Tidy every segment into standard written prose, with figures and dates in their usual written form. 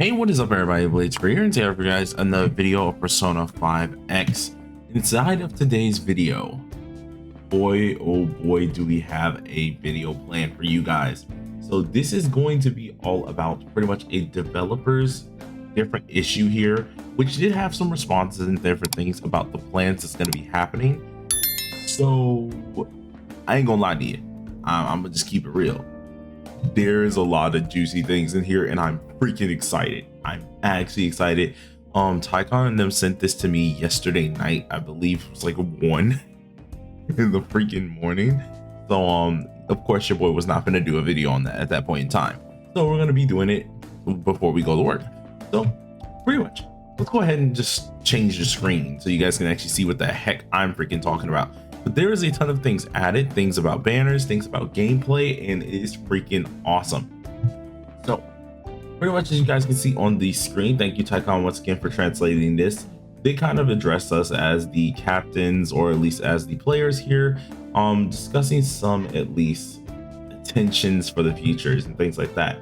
Hey, what is up everybody? Blades for here and today for you guys another video of Persona 5X. Inside of today's video, boy oh boy do we have a video planned for you guys. So this is going to be all about pretty much a developer's different issue here, which did have some responses and different things about the plans that's going to be happening. So I ain't gonna lie to you, I'm gonna just keep it real. There's a lot of juicy things in here and I'm freaking excited. I'm actually excited. Tycon and them sent this to me yesterday night. I believe it was like 1 in the freaking morning. So of course your boy was not going to do a video on that at that point in time. So we're going to be doing it before we go to work. So pretty much let's go ahead and just change the screen so you guys can actually see what the heck I'm freaking talking about. But there is a ton of things added, things about banners, things about gameplay, and it is freaking awesome. So pretty much as you guys can see on the screen, thank you Tycon once again for translating this. They kind of address us as the captains, or at least as the players here, discussing some at least intentions for the futures and things like that.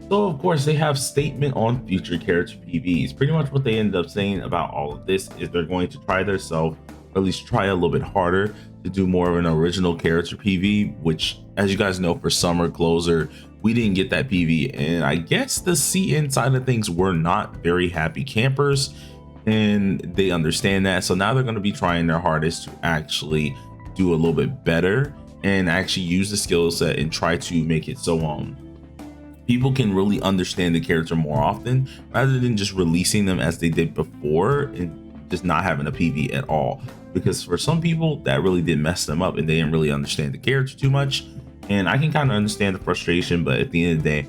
So of course they have statement on future character PVs. Pretty much what they ended up saying about all of this is they're going to try their self, or at least try a little bit harder to do more of an original character PV, which as you guys know for Summer Closer, we didn't get that PV. And I guess the CN side of things were not very happy campers and they understand that. So now they're going to be trying their hardest to actually do a little bit better and actually use the skill set and try to make it so people can really understand the character more often rather than just releasing them as they did before and just not having a PV at all. Because for some people that really did mess them up and they didn't really understand the character too much. And I can kind of understand the frustration, but at the end of the day,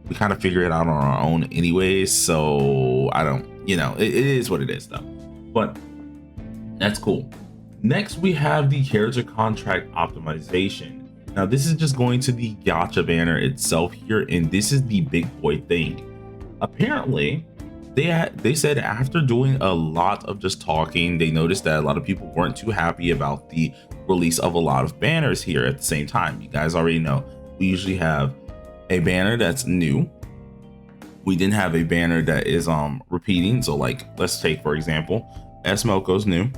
we kind of figure it out on our own anyways. So I don't, it is what it is though. But that's cool. Next, we have the character contract optimization. Now this is just going to the gacha banner itself here, and this is the big boy thing. Apparently, they said after doing a lot of just talking, they noticed that a lot of people weren't too happy about the release of a lot of banners here at the same time. You guys already know we usually have a banner that's new. We didn't have a banner that is repeating. So like, let's take for example, Smolko's new.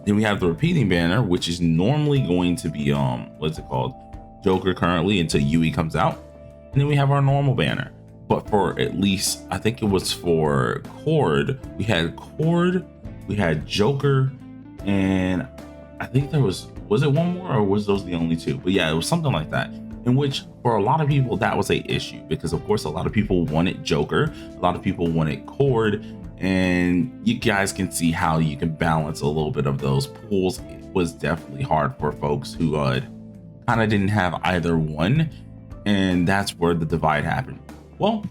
Then we have the repeating banner, which is normally going to be what's it called, Joker currently until Yui comes out. And then we have our normal banner. But for at least, I think it was for Cord, we had Joker, and I think there was it one more, or was those the only two? But yeah, it was something like that, in which for a lot of people that was a issue, because of course a lot of people wanted Joker, a lot of people wanted Cord, and you guys can see how you can balance a little bit of those pools. It was definitely hard for folks who kind of didn't have either one, and that's where the divide happened. Well,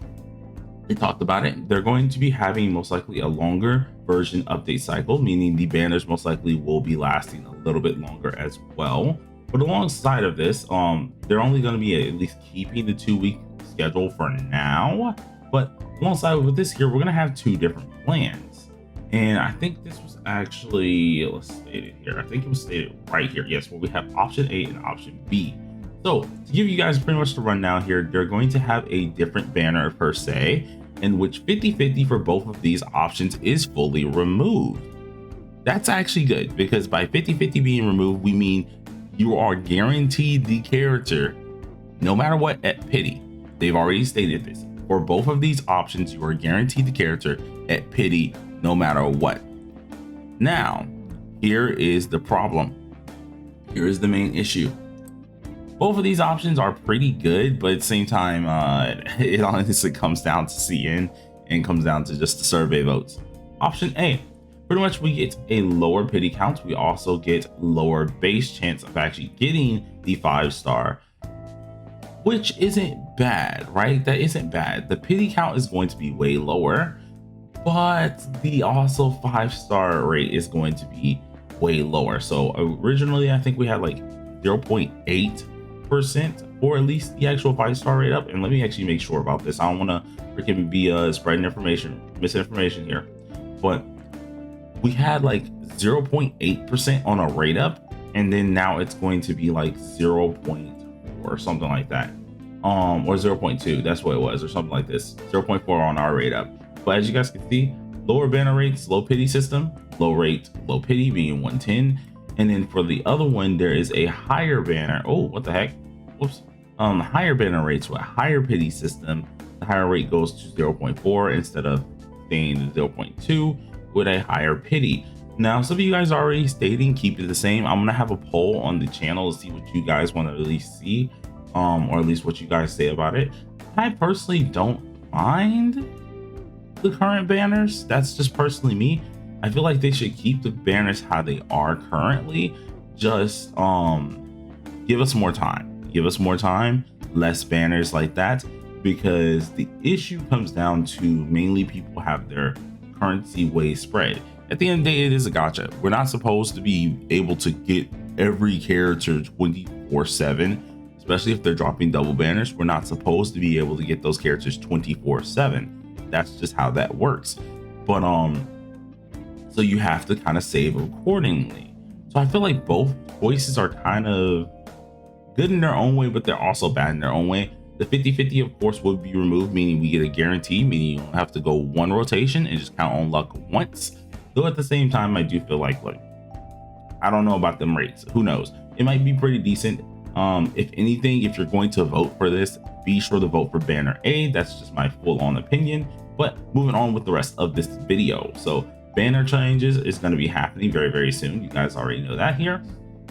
they talked about it. They're going to be having most likely a longer version update cycle, meaning the banners most likely will be lasting a little bit longer as well. But alongside of this, they're only going to be at least keeping the 2-week schedule for now. But alongside with this here, we're going to have 2 different plans. And I think this was actually, let's state it here. I think it was stated right here. Yes, where we have option A and option B. So to give you guys pretty much the rundown here, they're going to have a different banner per se, in which 50-50 for both of these options is fully removed. That's actually good, because by 50-50 being removed, we mean you are guaranteed the character no matter what at pity. They've already stated this. For both of these options, you are guaranteed the character at pity no matter what. Now, here is the problem. Here is the main issue. Both of these options are pretty good, but at the same time, it honestly comes down to CN and comes down to just the survey votes. Option A, pretty much we get a lower pity count. We also get lower base chance of actually getting the 5-star, which isn't bad, right? That isn't bad. The pity count is going to be way lower, but the also 5-star rate is going to be way lower. So originally, I think we had like 0.8%, or at least the actual 5-star rate up. And let me actually make sure about this. I don't want to freaking be spreading misinformation here, but we had like 0.8% on a rate up, and then now it's going to be like 0.4 or something like that. or 0.2, that's what it was, or something like this. 0.4 on our rate up. But as you guys can see, lower banner rates, low pity system, low rate, low pity being 110. And then for the other one, there is a higher banner. Oh, what the heck? Whoops. Higher banner rates with higher pity system. The higher rate goes to 0.4 instead of staying 0.2 with a higher pity. Now, some of you guys are already stating keep it the same. I'm gonna have a poll on the channel to see what you guys want to really see, or at least what you guys say about it. I personally don't mind the current banners. That's just personally me. I feel like they should keep the banners how they are currently. Just give us more time. Give us more time, less banners like that, because the issue comes down to mainly people have their currency way spread. At the end of the day, it is a gacha. We're not supposed to be able to get every character 24/7, especially if they're dropping double banners. We're not supposed to be able to get those characters 24/7. That's just how that works. But so you have to kind of save accordingly. So I feel like both choices are kind of good in their own way, but they're also bad in their own way. The 50/50 of course would be removed, meaning we get a guarantee, meaning you don't have to go one rotation and just count on luck once. Though at the same time, I do feel like I don't know about them rates. Who knows? It might be pretty decent. If anything, if you're going to vote for this, be sure to vote for banner A. That's just my full-on opinion. But moving on with the rest of this video. So banner changes is going to be happening very, very soon. You guys already know that here.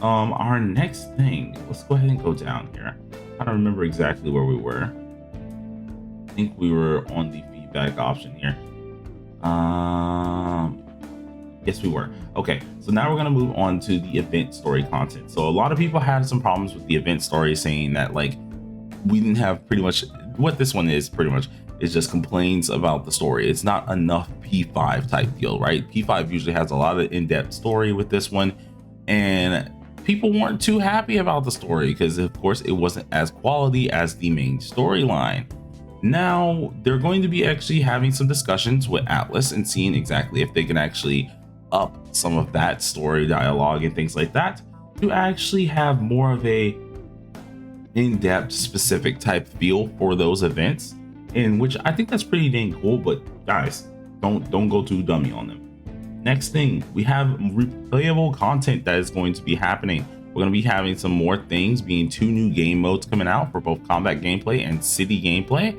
Our next thing, let's go ahead and go down here. I don't remember exactly where we were. I think we were on the feedback option here. Yes, we were. Okay, so now we're gonna move on to the event story content. So a lot of people had some problems with the event story, saying that like we didn't have pretty much what this one is pretty much is just complaints about the story. It's not enough P5 type deal, right? P5 usually has a lot of in-depth story with this one, and people weren't too happy about the story because of course it wasn't as quality as the main storyline. Now they're going to be actually having some discussions with Atlus and seeing exactly if they can actually up some of that story dialogue and things like that to actually have more of a in-depth specific type feel for those events, in which I think that's pretty dang cool. But guys, don't go too dummy on them. Next thing, we have replayable content that is going to be happening. We're going to be having some more things, being 2 new game modes coming out for both combat gameplay and city gameplay.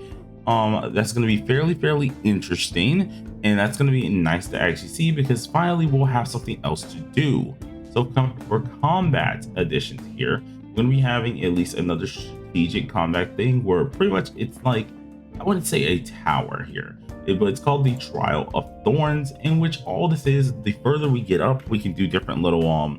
That's going to be fairly interesting, and that's going to be nice to actually see because finally we'll have something else to do. So for combat editions here, we're going to be having at least another strategic combat thing where pretty much it's like, I wouldn't say a tower here, but it's called the Trial of Thorns, in which all this is, the further we get up, we can do different little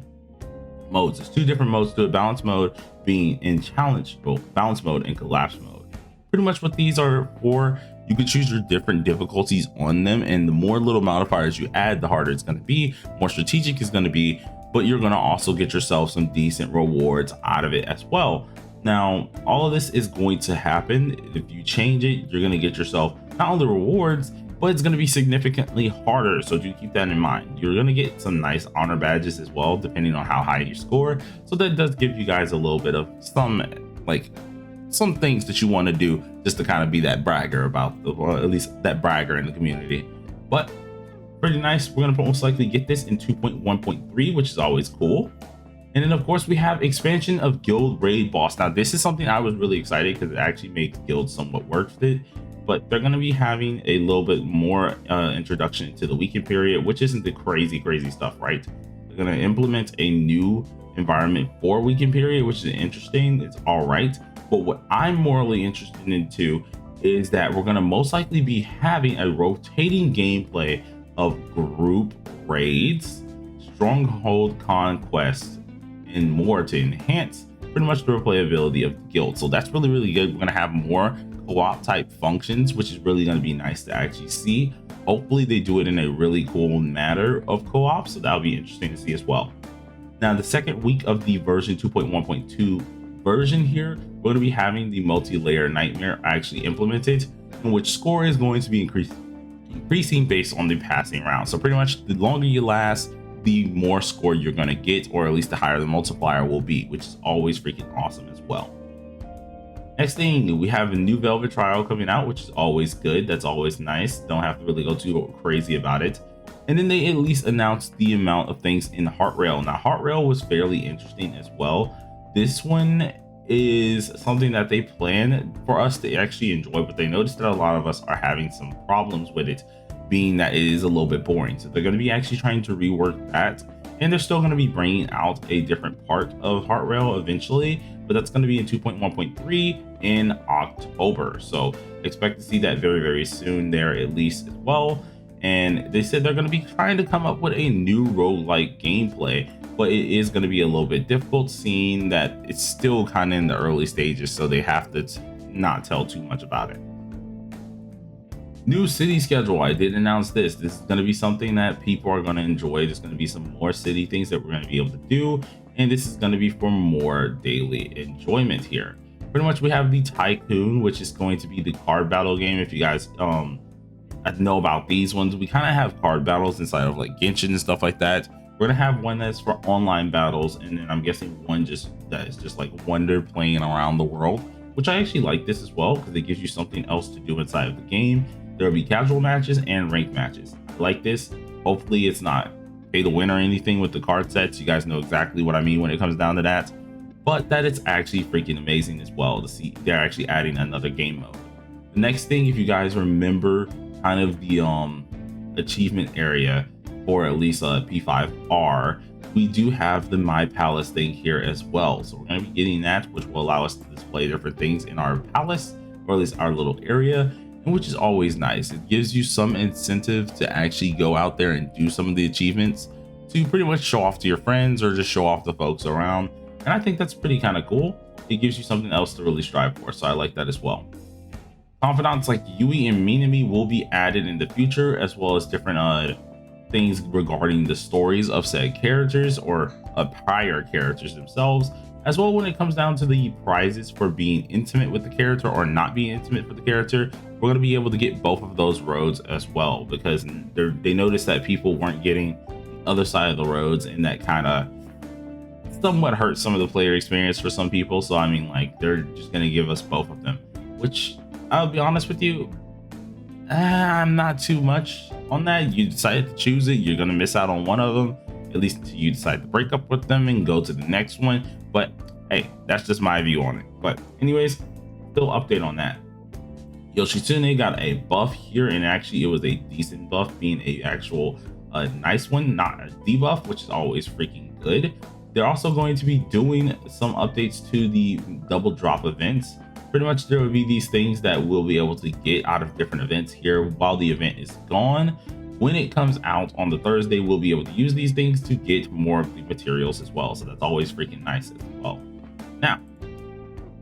modes. There's 2 different modes to it. Balance mode being in challenge mode, balance mode and collapse mode. Pretty much what these are for, you can choose your different difficulties on them, and the more little modifiers you add, the harder it's going to be, more strategic it's going to be, but you're going to also get yourself some decent rewards out of it as well. Now, all of this is going to happen. If you change it, you're going to get yourself not only rewards, but it's going to be significantly harder. So do keep that in mind. You're going to get some nice honor badges as well, depending on how high you score. So that does give you guys a little bit of some things that you want to do just to kind of be that bragger about the, or at least that bragger in the community. But pretty nice. We're going to most likely get this in 2.1.3, which is always cool. And then of course we have expansion of Guild Raid Boss. Now this is something I was really excited because it actually makes Guild somewhat worth it, but they're going to be having a little bit more introduction to the weekend period, which isn't the crazy stuff, right? They're going to implement a new environment for weekend period, which is interesting. It's all right. But what I'm morally interested into is that we're going to most likely be having a rotating gameplay of group raids, stronghold conquest, and more to enhance pretty much the replayability of the guild. So that's really good. We're going to have more co-op type functions, which is really going to be nice to actually see. Hopefully they do it in a really cool manner of co-op, so that'll be interesting to see as well. Now the second week of the version 2.1.2 version here, we're going to be having the multi-layer nightmare actually implemented, in which score is going to be increasing based on the passing round. So pretty much the longer you last, the more score you're going to get, or at least the higher the multiplier will be, which is always freaking awesome as well. Next thing, we have a new Velvet Trial coming out, which is always good. That's always nice. Don't have to really go too crazy about it. And then they at least announced the amount of things in Heartrail. Now, Heartrail was fairly interesting as well. This one is something that they plan for us to actually enjoy, but they noticed that a lot of us are having some problems with it, being that it is a little bit boring. So they're going to be actually trying to rework that. And they're still going to be bringing out a different part of Heartrail eventually, but that's going to be in 2.1.3 in October. So expect to see that very, very soon there at least as well. And they said they're going to be trying to come up with a new roguelike gameplay, but it is going to be a little bit difficult, seeing that it's still kind of in the early stages, so they have to not tell too much about it. New city schedule. I did announce this. This is going to be something that people are going to enjoy. There's going to be some more city things that we're going to be able to do, and this is going to be for more daily enjoyment here. Pretty much we have the Tycoon, which is going to be the card battle game. If you guys know about these ones, we kind of have card battles inside of like Genshin and stuff like that. We're gonna have one that's for online battles, and then I'm guessing one that is just like Wonder playing around the world, which I actually like this as well because it gives you something else to do inside of the game. There'll be casual matches and ranked matches. I like this. Hopefully it's not pay to win or anything with the card sets. You guys know exactly what I mean when it comes down to that, but that it's actually freaking amazing as well to see they're actually adding another game mode. The next thing, if you guys remember kind of the achievement area for at least P5R, we do have the My Palace thing here as well. So we're going to be getting that, which will allow us to display different things in our palace, or at least our little area, and which is always nice. It gives you some incentive to actually go out there and do some of the achievements to pretty much show off to your friends or just show off the folks around. And I think that's pretty kind of cool. It gives you something else to really strive for. So I like that as well. Confidants like Yui and Minami will be added in the future, as well as different things regarding the stories of said characters or prior characters themselves, as well when it comes down to the prizes for being intimate with the character or not being intimate with the character. We're going to be able to get both of those roads as well, because they noticed that people weren't getting the other side of the roads, and that kind of somewhat hurt some of the player experience for some people. So I mean, like, they're just going to give us both of them, which I'll be honest with you, I'm not too much on that. You decided to choose it, you're going to miss out on one of them, at least until you decide to break up with them and go to the next one. But hey, that's just my view on it. But anyways, still update on that. Yoshitsune got a buff here, and actually it was a decent buff, being a actual nice one, not a debuff, which is always freaking good. They're also going to be doing some updates to the double drop events. Pretty much there will be these things that we'll be able to get out of different events here while the event is gone. When it comes out on the Thursday, we'll be able to use these things to get more of the materials as well. So that's always freaking nice as well. Now,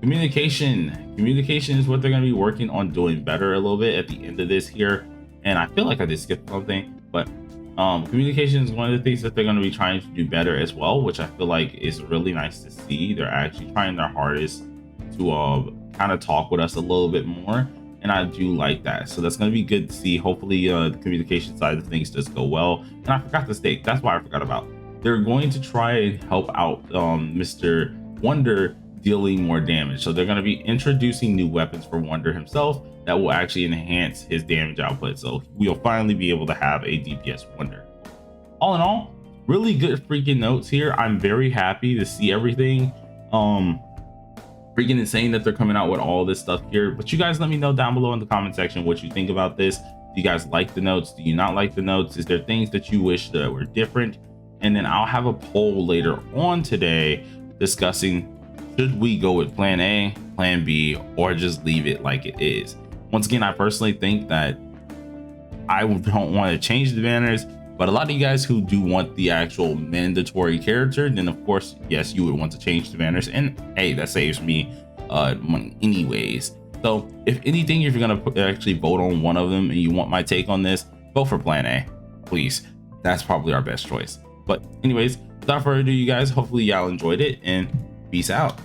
communication is what they're going to be working on doing better a little bit at the end of this here. And I feel like I did skip something, but communication is one of the things that they're going to be trying to do better as well, which I feel like is really nice to see. They're actually trying their hardest to kind of talk with us a little bit more, and I do like that. So that's going to be good to see. Hopefully the communication side of things does go well. And I forgot to state, that's why I forgot about, they're going to try and help out Mr. Wonder dealing more damage. So they're going to be introducing new weapons for Wonder himself that will actually enhance his damage output, so we'll finally be able to have a DPS Wonder. All in all, really good freaking notes here. I'm very happy to see everything. Freaking insane that they're coming out with all this stuff here. But you guys let me know down below in the comment section what you think about this. Do you guys like the notes? Do you not like the notes? Is there things that you wish that were different? And then I'll have a poll later on today discussing, should we go with plan A, plan B, or just leave it like it is? Once again, I personally think that I don't want to change the banners, but a lot of you guys who do want the actual mandatory character, then of course, yes, you would want to change the banners, and hey, that saves me money anyways. So if anything, if you're gonna actually vote on one of them and you want my take on this, vote for plan A, please. That's probably our best choice. But anyways, without further ado, you guys, hopefully y'all enjoyed it, and peace out.